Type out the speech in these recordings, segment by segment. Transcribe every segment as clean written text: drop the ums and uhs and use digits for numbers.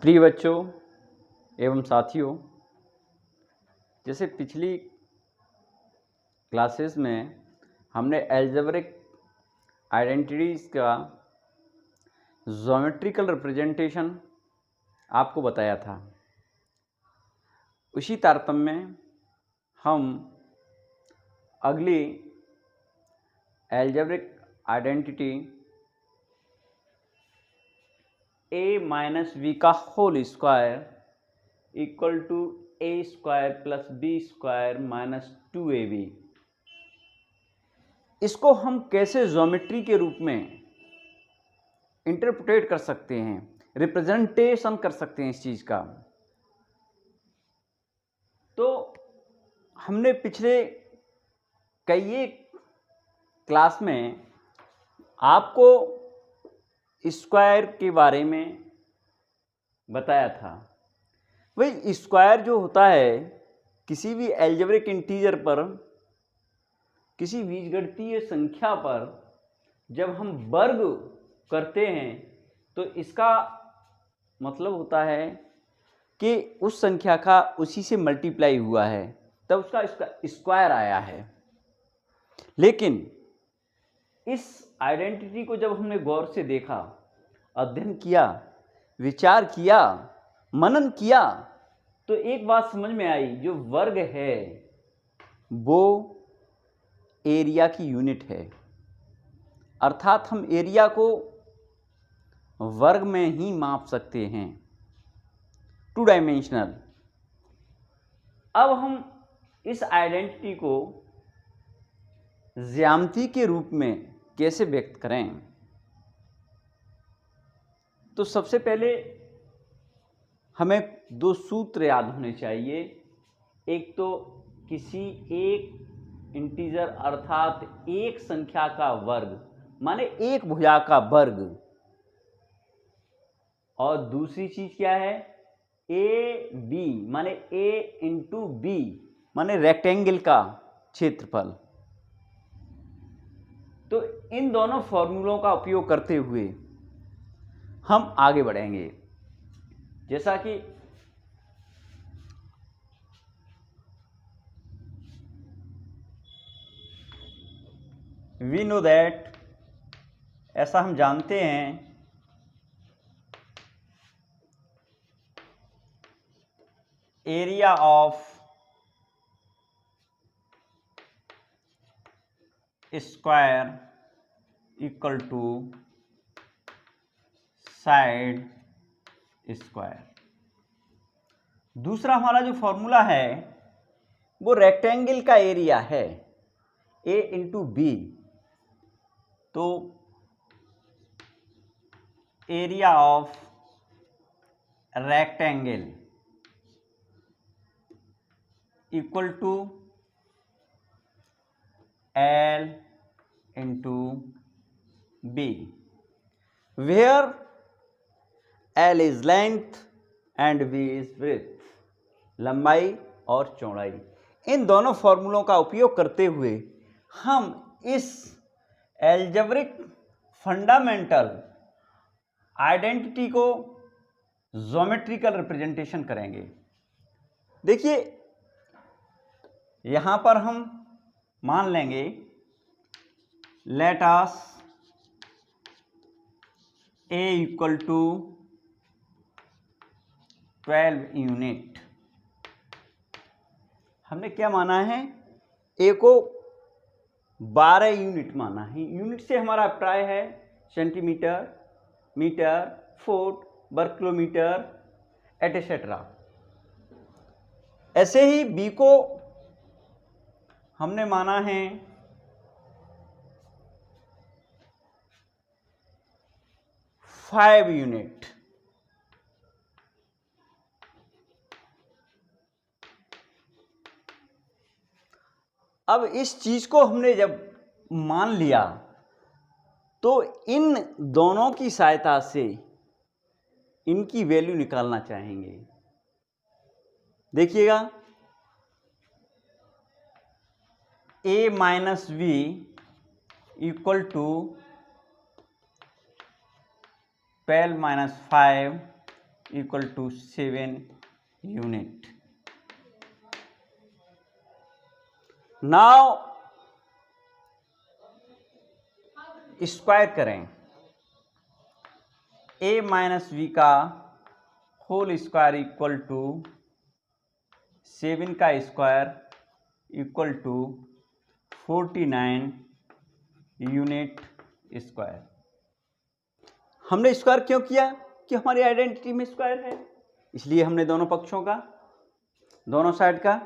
प्रिय बच्चों एवं साथियों, जैसे पिछली क्लासेस में हमने अलजेब्रिक आइडेंटिटीज़ का ज्योमेट्रिकल रिप्रेजेंटेशन आपको बताया था। उसी तारतम्य में हम अगली algebraic identity a minus b का whole square equal to a square plus B square minus 2ab, इसको हम कैसे ज्योमेट्री के रूप में इंटरप्रेट कर सकते हैं, रिप्रेजेंटेशन कर सकते हैं इस चीज का। तो हमने पिछले कई क्लास में आपको स्क्वायर के बारे में बताया था। वही स्क्वायर जो होता है किसी भी अलजेब्रिक इंटीजर पर, किसी बीजगणितीय संख्या पर जब हम वर्ग करते हैं तो इसका मतलब होता है कि उस संख्या का उसी से मल्टीप्लाई हुआ है, तब उसका स्क्वायर आया है। लेकिन इस आइडेंटिटी को जब हमने गौर से देखा, अध्ययन किया, विचार किया, मनन किया, तो एक बात समझ में आई, जो वर्ग है वो एरिया की यूनिट है। अर्थात हम एरिया को वर्ग में ही माप सकते हैं, 2 डायमेंशनल। अब हम इस आइडेंटिटी को ज्यामिति के रूप में कैसे व्यक्त करें? तो सबसे पहले हमें 2 सूत्र याद होने चाहिए। एक तो किसी एक इंटीजर अर्थात एक संख्या का वर्ग माने एक भुजा का वर्ग, और दूसरी चीज क्या है, ए बी माने ए इंटू बी माने रेक्टेंगल का क्षेत्रफल। तो इन दोनों फॉर्मूलों का उपयोग करते हुए हम आगे बढ़ेंगे। जैसा कि वी नो दैट, ऐसा हम जानते हैं area of square equal to side square. दूसरा हमारा जो फॉर्मूला है वो रेक्टेंगल का एरिया है, ए इंटू बी। तो area of rectangle equal to L into B, where L is length and B is breadth, लंबाई और चौड़ाई। इन दोनों फॉर्मूलों का उपयोग करते हुए हम इस अलजेब्रिक फंडामेंटल आइडेंटिटी को ज्योमेट्रिकल रिप्रेजेंटेशन करेंगे। देखिए, यहां पर हम मान लेंगे let us A equal to 12 unit. हमने क्या माना है, ए को 12 यूनिट माना है। यूनिट से हमारा अभिप्राय है सेंटीमीटर, मीटर, फुट, वर्ग किलोमीटर एटसेट्रा। ऐसे ही बी को हमने माना है 5 यूनिट। अब इस चीज को हमने जब मान लिया तो इन दोनों की सहायता से इनकी वैल्यू निकालना चाहेंगे। देखिएगा, a minus b equal to 12 minus 5 equal to 7 unit. Now square करें a माइनस वी का होल स्क्वायर इक्वल टू 7 का square equal to 49 unit square. हमने स्क्वायर क्यों किया? कि हमारी आइडेंटिटी में स्क्वायर है, इसलिए हमने दोनों पक्षों का, दोनों साइड का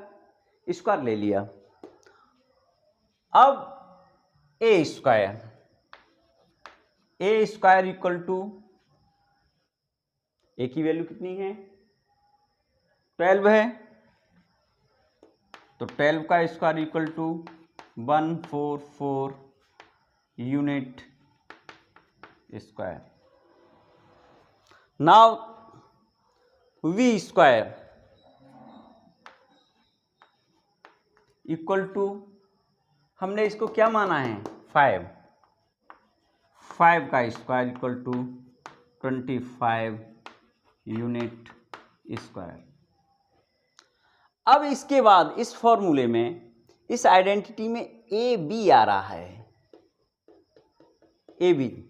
स्क्वायर ले लिया। अब ए स्क्वायर इक्वल टू, ए की वैल्यू कितनी है? 12 है, तो 12 का square equal to 144 unit square. Now B square equal to, हमने इसको क्या माना है? 5 का square equal to 25 unit square. अब इसके बाद इस फॉर्मूले में, इस आइडेंटिटी में ए बी आ रहा है, a b.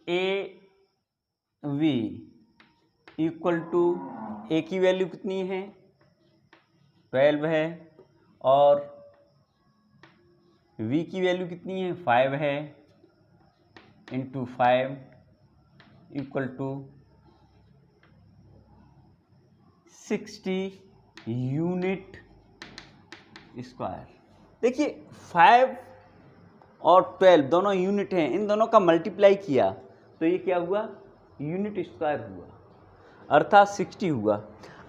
A b equal to, ए की वैल्यू कितनी है? 12 है, और वी की वैल्यू कितनी है? 5 है, into 5 equal to 60 unit square. देखिए 5 और 12 दोनों यूनिट हैं, इन दोनों का मल्टीप्लाई किया तो ये क्या हुआ? यूनिट स्क्वायर हुआ, अर्थात 60 हुआ।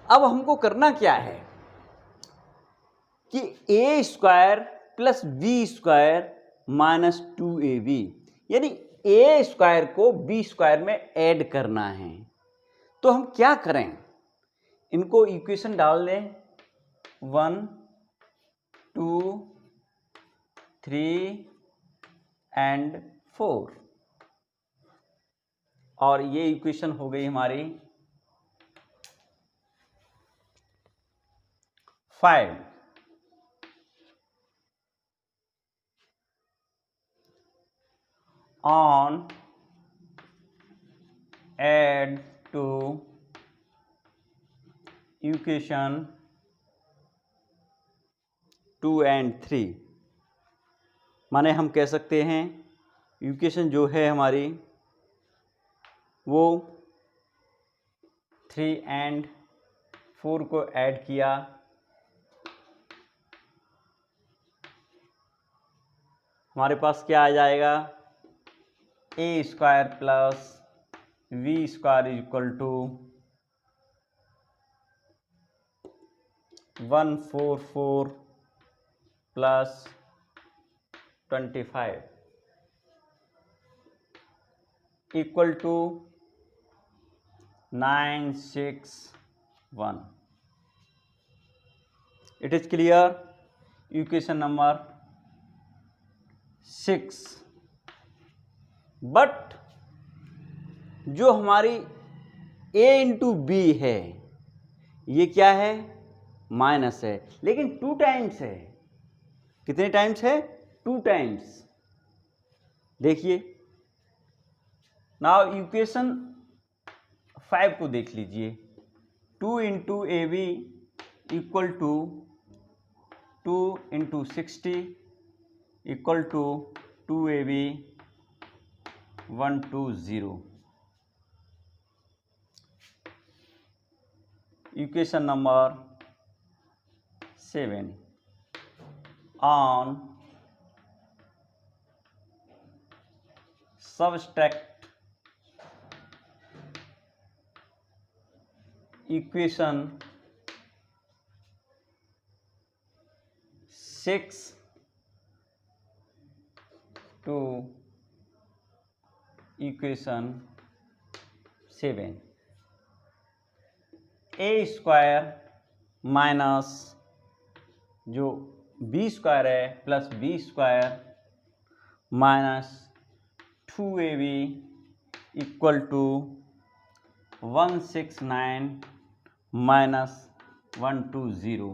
अब हमको करना क्या है कि a square plus B square minus 2ab, यानी ए स्क्वायर को बी स्क्वायर में ऐड करना है। तो हम क्या करें? इनको इक्वेशन डाल दें, 1 2 3 एंड 4, और ये इक्वेशन हो गई हमारी 5। On add to equation 2 and 3, माने हम कह सकते हैं इक्वेशन जो है हमारी वो 3 एंड 4 को ऐड किया, हमारे पास क्या आ जाएगा? A square plus b square equal to 144 plus 25 equal to 961। It is clear? Equation number 6। But जो हमारी a इंटू बी है ये क्या है? माइनस है, लेकिन 2 टाइम्स है। कितने टाइम्स है? 2 टाइम्स। देखिए नाउ इक्वेशन 5 को देख लीजिए, 2 into A B equal to 2 into 60 equal to 2ab 120। Equation number 7। On subtract equation 6 to equation 7, A square minus जो बी स्क्वायर है plus B square minus 2ab equal to 169 minus 120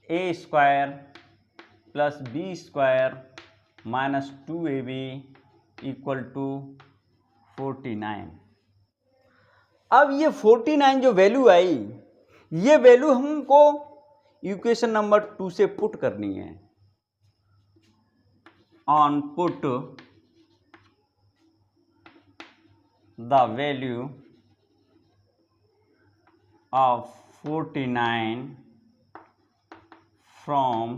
a square plus b square minus 2ab equal to 49। अब ये 49 जो value आई, ये value हमको equation number 2 से put करनी है। On put the value of 49 from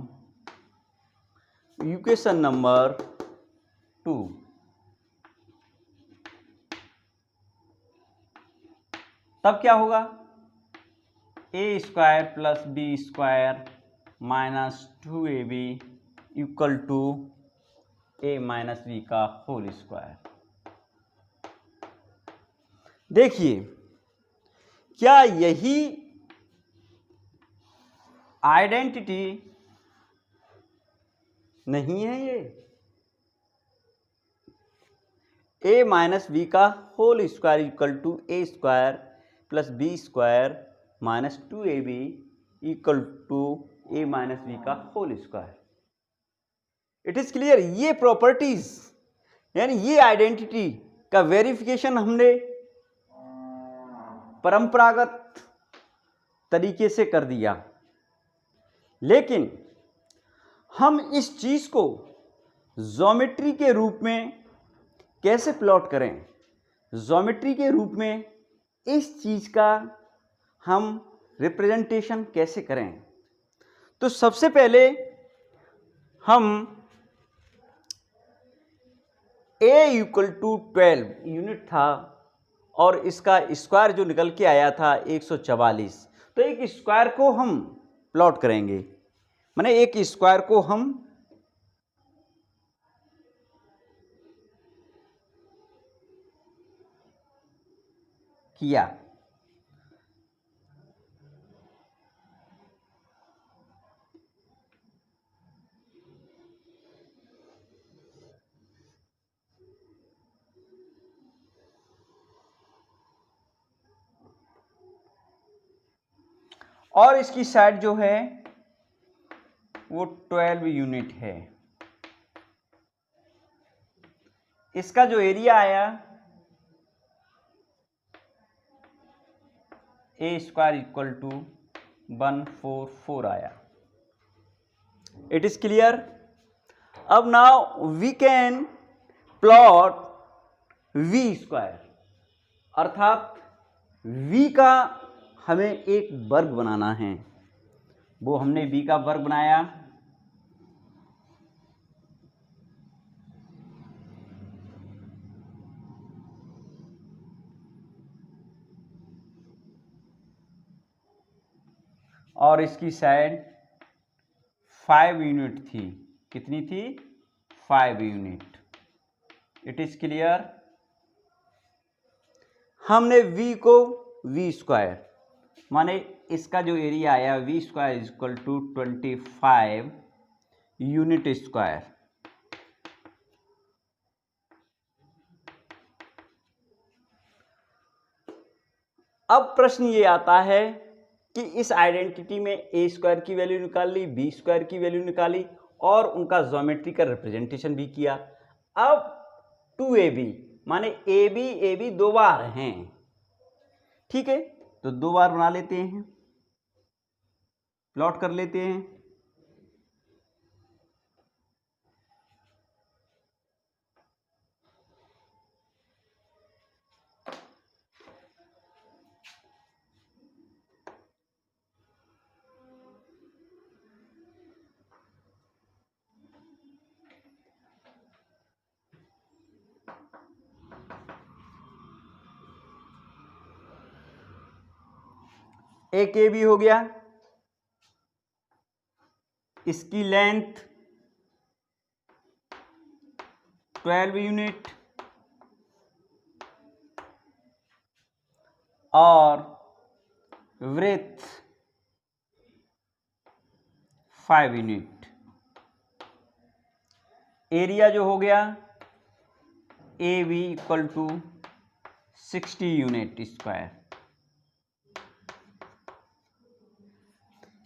equation number 2। तब क्या होगा, a square plus B square minus 2ab equal to a minus b का होल स्क्वायर। देखिए, क्या यही आइडेंटिटी नहीं है? ये ए माइनस बी का whole square equal to A square plus B square minus 2ab equal to a minus b का whole square. It is clear. ये प्रॉपर्टीज यानी ये आइडेंटिटी का वेरिफिकेशन हमने परंपरागत तरीके से कर दिया, लेकिन हम इस चीज को ज्योमेट्री के रूप में कैसे प्लॉट करें, ज्योमेट्री के रूप में इस चीज का हम रिप्रेजेंटेशन कैसे करें। तो सबसे पहले हम a इक्वल टू 12 यूनिट था और इसका स्क्वायर जो निकल के आया था 144। तो एक स्क्वायर को हम प्लॉट करेंगे, माने एक स्क्वायर को हम किया। और इसकी साइड जो है वो 12 यूनिट है। इसका जो एरिया आया ए स्क्वायर इक्वल टू 144 आया। It is clear. अब now we can plot b square, अर्थात वी का हमें एक वर्ग बनाना है। वो हमने वी का वर्ग बनाया। और इसकी साइड 5 यूनिट थी। कितनी थी? 5 यूनिट। It is clear. हमने v को v स्क्वायर माने इसका जो एरिया आया v square is equal to 25 unit square. अब प्रश्न ये आता है कि इस आइडेंटिटी में ए स्क्वायर की वैल्यू निकाल ली, बी स्क्वायर की वैल्यू निकाली और उनका ज्योमेट्रिकल रिप्रेजेंटेशन भी किया। अब 2ab माने ए बी दो बार हैं, ठीक है, तो दो बार बना लेते हैं, प्लॉट कर लेते हैं। एक ए बी हो गया, इसकी लेंथ 12 यूनिट और ब्रेथ 5 यूनिट। एरिया जो हो गया A B equal to 60 unit square.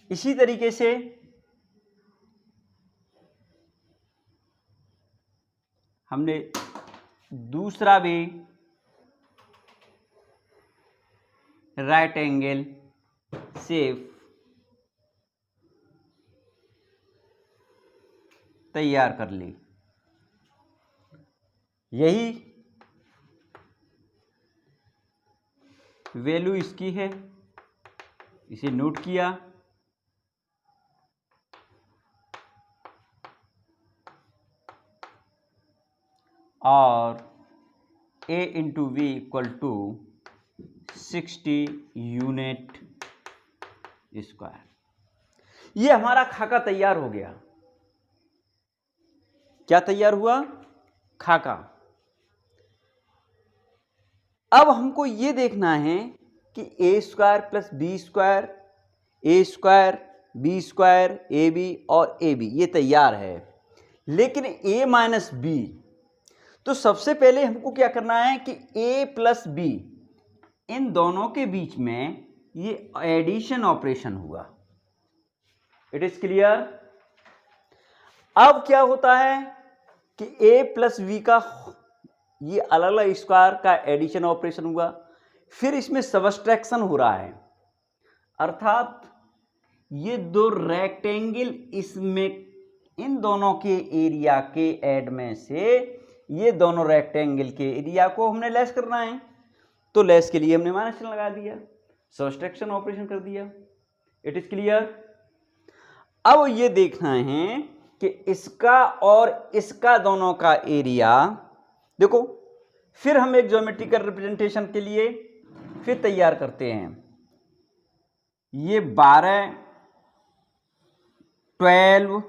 इसी तरीके से हमने दूसरा भी राइट एंगल शेप तैयार कर ली। यही वैल्यू इसकी है, इसे नोट किया। और a into B equal to 60 unit square. ये हमारा खाका तैयार हो गया। क्या तैयार हुआ? खाका। अब हमको ये देखना है कि a square plus B square, a square b square, a b और ए बी ये तैयार है, लेकिन ए माइनस बी। तो सबसे पहले हमको क्या करना है कि ए प्लस बी इन दोनों के बीच में ये एडिशन ऑपरेशन हुआ। It is clear? अब क्या होता है कि ए प्लस बी का ये अलग अलग स्क्वायर का एडिशन ऑपरेशन हुआ, फिर इसमें सबट्रैक्शन हो रहा है, अर्थात ये दो रेक्टेंगल इसमें इन दोनों के एरिया के ऐड में से ये दोनों रेक्टेंगल के एरिया को हमने लेस करना है। तो लेस के लिए हमने माइनस चिन्ह लगा दिया, सबट्रैक्शन ऑपरेशन कर दिया। It is clear? अब ये देखना है कि इसका और इसका दोनों का एरिया देखो। फिर हम एक ज्योमेट्रिकल रिप्रेजेंटेशन के लिए फिर तैयार करते हैं। ये 12, 12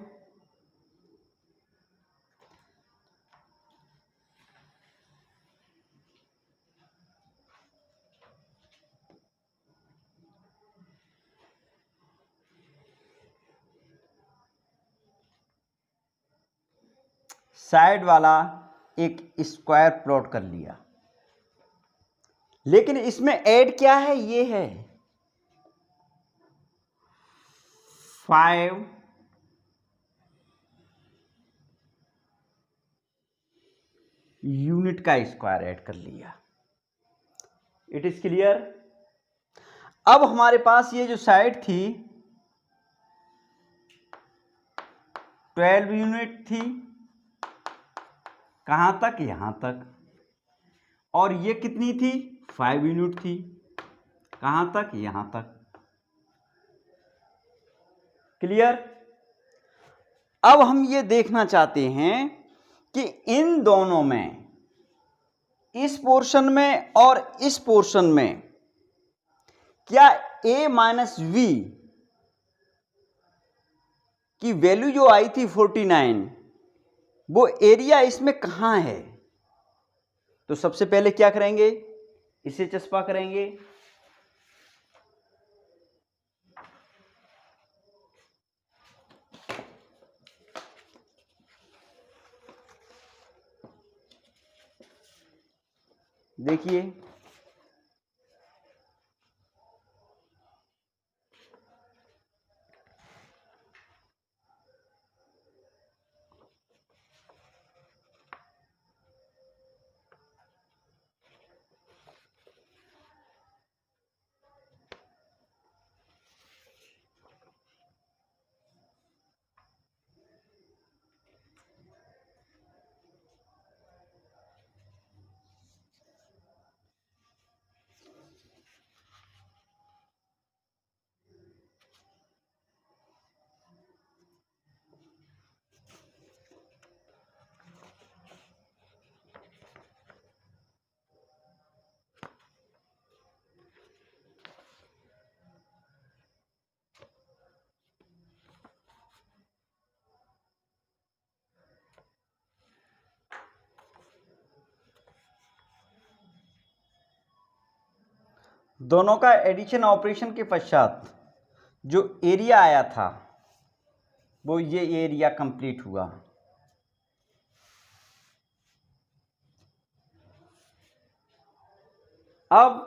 साइड वाला एक स्क्वायर प्लॉट कर लिया, लेकिन इसमें ऐड क्या है? ये है 5 यूनिट का स्क्वायर ऐड कर लिया। It is clear? अब हमारे पास ये जो साइड थी 12 यूनिट थी, कहां तक? यहां तक। और ये कितनी थी? 5 यूनिट थी, कहां तक? यहां तक। क्लियर? अब हम ये देखना चाहते हैं कि इन दोनों में, इस पोर्शन में और इस पोर्शन में, क्या a माइनस वी की वैल्यू जो आई थी 49, वो एरिया इसमें कहां है? तो सबसे पहले क्या करेंगे? इसे चस्पा करेंगे। देखिए दोनों का एडिशन ऑपरेशन के पश्चात जो एरिया आया था वो ये एरिया कंप्लीट हुआ। अब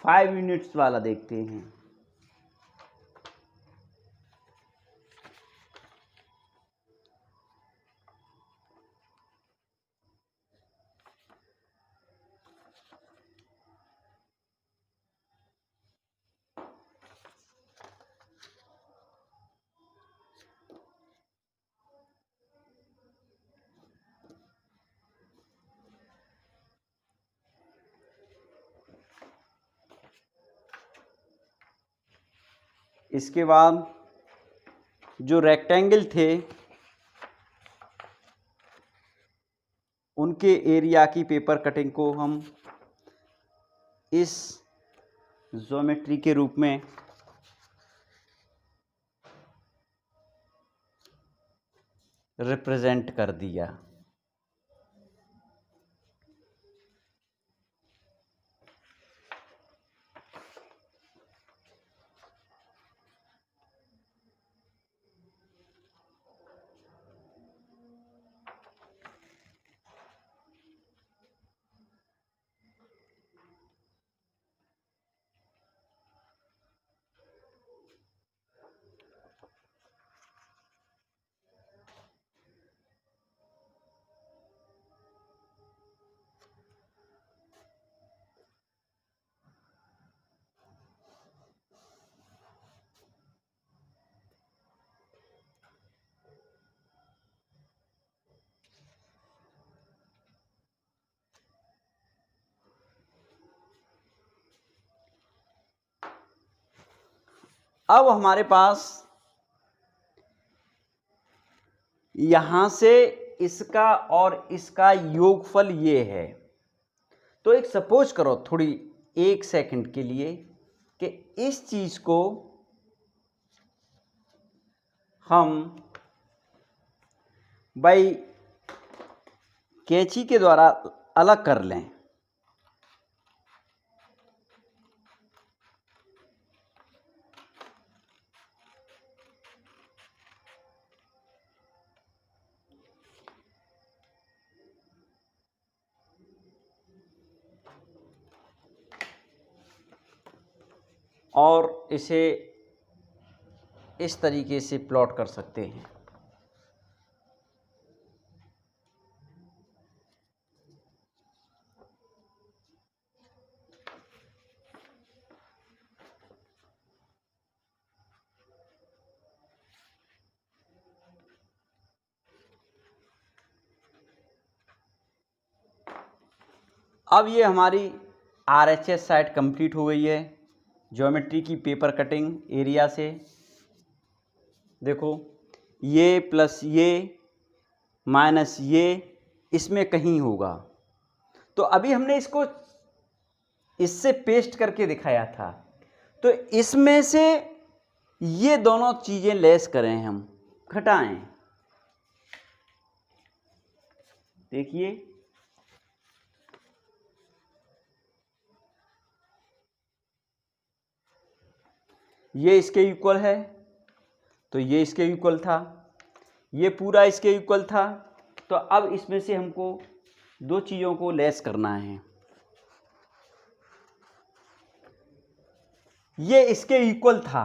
5 यूनिट्स वाला देखते हैं। इसके बाद जो रेक्टेंगल थे उनके एरिया की पेपर कटिंग को हम इस ज्योमेट्री के रूप में रिप्रेजेंट कर दिया। अब हमारे पास यहाँ से इसका और इसका योगफल ये है। तो एक सपोज करो थोड़ी 1 सेकंड के लिए कि इस चीज़ को हम बाई कैंची के द्वारा अलग कर लें। और इसे इस तरीके से प्लॉट कर सकते हैं। अब ये हमारी RHS साइट कंप्लीट हो गई है ज्योमेट्री की पेपर कटिंग एरिया से। देखो ये प्लस ये माइनस ये इसमें कहीं होगा। तो अभी हमने इसको इससे पेस्ट करके दिखाया था, तो इसमें से ये दोनों चीज़ें लेस करें, हम घटाएं। देखिए ये इसके इक्वल है, तो ये इसके इक्वल था, ये पूरा इसके इक्वल था। तो अब इसमें से हमको दो चीज़ों को लेस करना है। ये इसके इक्वल था,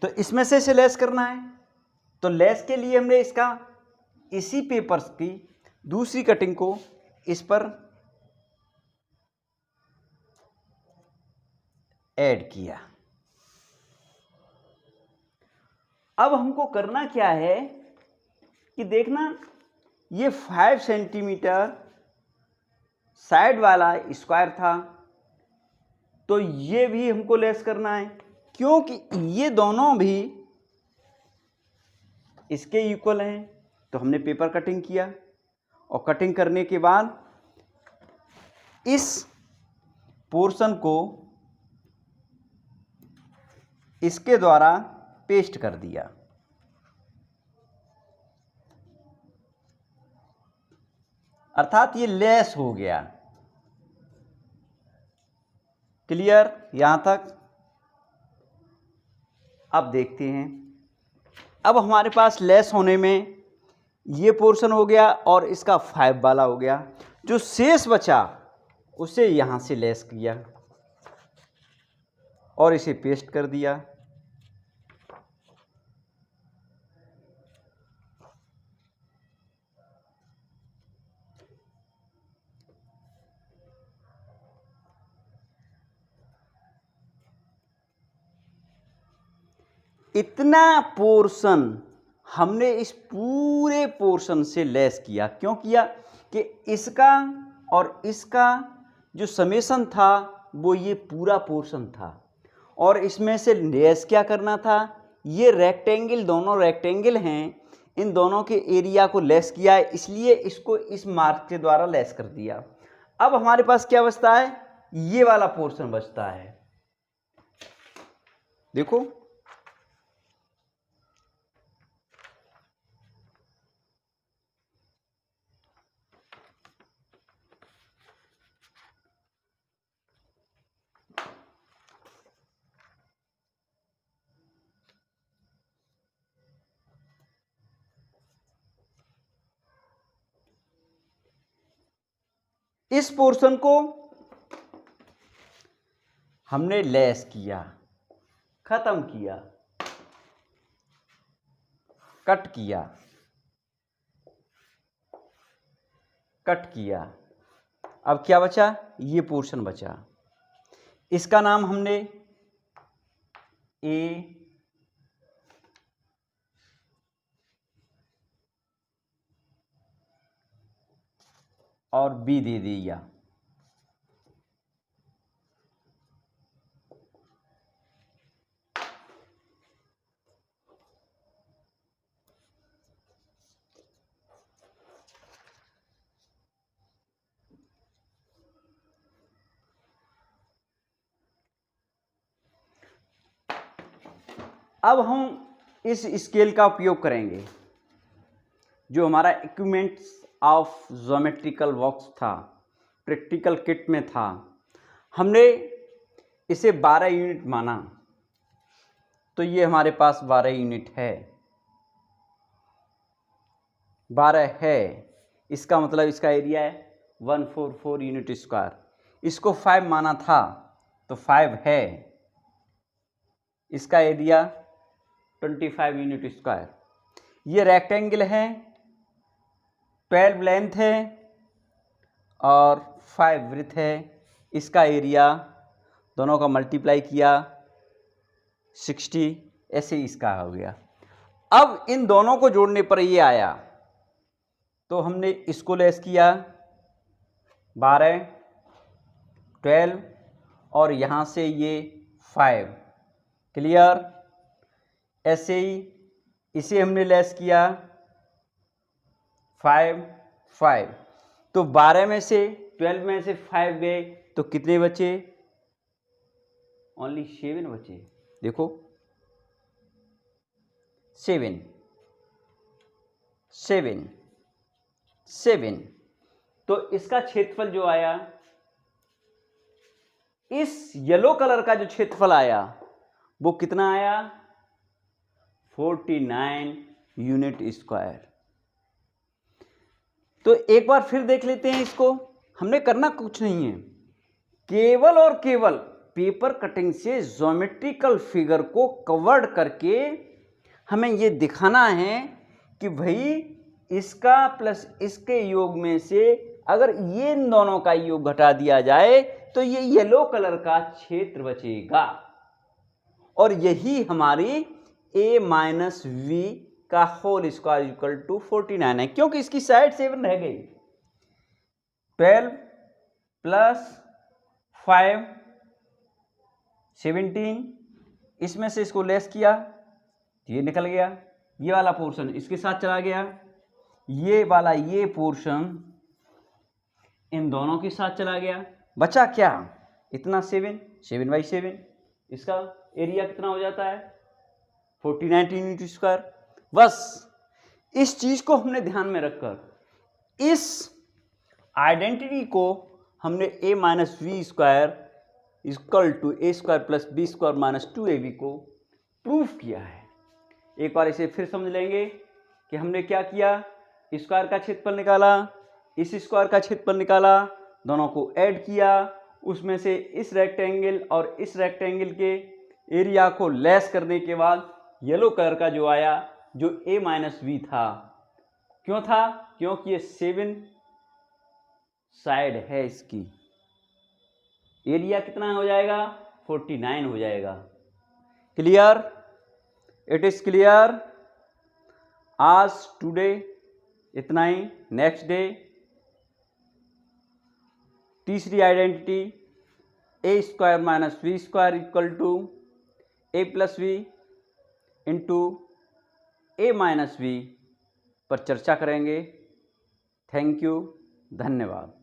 तो इसमें से इसे लेस करना है। तो लेस के लिए हमने इसका इसी पेपर्स की दूसरी कटिंग को इस पर ऐड किया। अब हमको करना क्या है कि देखना, ये 5 सेंटीमीटर साइड वाला स्क्वायर था, तो ये भी हमको लेस करना है, क्योंकि ये दोनों भी इसके इक्वल हैं। तो हमने पेपर कटिंग किया और कटिंग करने के बाद इस पोर्शन को इसके द्वारा पेस्ट कर दिया। अर्थात ये लेस हो गया। क्लियर यहां तक? अब देखते हैं, अब हमारे पास लेस होने में ये पोर्शन हो गया और इसका 5 वाला हो गया। जो शेष बचा उसे यहाँ से लेस किया और इसे पेस्ट कर दिया। इतना पोर्शन हमने इस पूरे पोर्शन से लेस किया। क्यों किया? कि इसका और इसका जो समेशन था वो ये पूरा पोर्शन था, और इसमें से लेस क्या करना था? ये रेक्टेंगल, दोनों रेक्टेंगल हैं, इन दोनों के एरिया को लेस किया है, इसलिए इसको इस मार्क के द्वारा लेस कर दिया। अब हमारे पास क्या बचता है? ये वाला पोर्शन बचता है। देखो, इस पोर्शन को हमने लेस किया, खत्म किया, कट किया, कट किया। अब क्या बचा? ये पोर्शन बचा। इसका नाम हमने ए और बी दे दिया। अब हम इस स्केल का उपयोग करेंगे जो हमारा इक्विपमेंट्स ऑफ ज्योमेट्रिकल बॉक्स था, प्रैक्टिकल किट में था। हमने इसे 12 यूनिट माना, तो ये हमारे पास 12 यूनिट है। 12 है, इसका मतलब इसका एरिया है 144 यूनिट स्क्वायर। इसको 5 माना था तो 5 है, इसका एरिया 25 यूनिट स्क्वायर। ये रेक्टेंगल है, 12 लेंथ है और 5 ब्रेड्थ है। इसका एरिया दोनों का मल्टीप्लाई किया 60, ऐसे इसका हो गया। अब इन दोनों को जोड़ने पर ये आया, तो हमने इसको लेस किया 12, 12 और यहाँ से ये 5। क्लियर? ऐसे ही इसे हमने लेस किया 5, 5। तो 12 में से 12 में से 5 गए तो कितने बचे? ओनली 7 बचे। देखो 7, 7, 7। तो इसका क्षेत्रफल जो आया, इस येलो कलर का जो क्षेत्रफल आया वो कितना आया? 49 यूनिट स्क्वायर। तो एक बार फिर देख लेते हैं इसको। हमने करना कुछ नहीं है, केवल और केवल पेपर कटिंग से ज्योमेट्रिकल फिगर को कवर्ड करके हमें ये दिखाना है कि भाई इसका प्लस इसके योग में से अगर ये इन दोनों का योग घटा दिया जाए तो ये येलो कलर का क्षेत्र बचेगा, और यही हमारी a माइनस वी का होल स्क्वायर इक्वल टू 49 है, क्योंकि इसकी साइड 7 रह गई। 12 प्लस 5 17, इसमें से इसको लेस किया तो ये निकल गया। ये वाला पोर्शन इसके साथ चला गया, ये वाला ये पोर्शन इन दोनों के साथ चला गया। बचा क्या? इतना 7, 7/7। इसका एरिया कितना हो जाता है? 49 यूनिट स्क्वायर। बस इस चीज को हमने ध्यान में रखकर इस आइडेंटिटी को हमने a minus B square equal to A square plus B square minus 2ab को प्रूफ किया है। एक बार इसे फिर समझ लेंगे कि हमने क्या किया। स्क्वायर का क्षेत्रफल निकाला, इस स्क्वायर का क्षेत्रफल निकाला, दोनों को ऐड किया, उसमें से इस रेक्टेंगल और इस रेक्टेंगल के एरिया को लेस करने के बाद येलो कलर का जो आया, जो a माइनस वी था। क्यों था? क्योंकि ये 7 साइड है, इसकी एरिया कितना हो जाएगा? 49 हो जाएगा। क्लियर? It is clear. आज टुडे इतना ही। नेक्स्ट डे तीसरी identity A square minus B square equal to A plus B into A minus B पर चर्चा करेंगे। थैंक यू, धन्यवाद।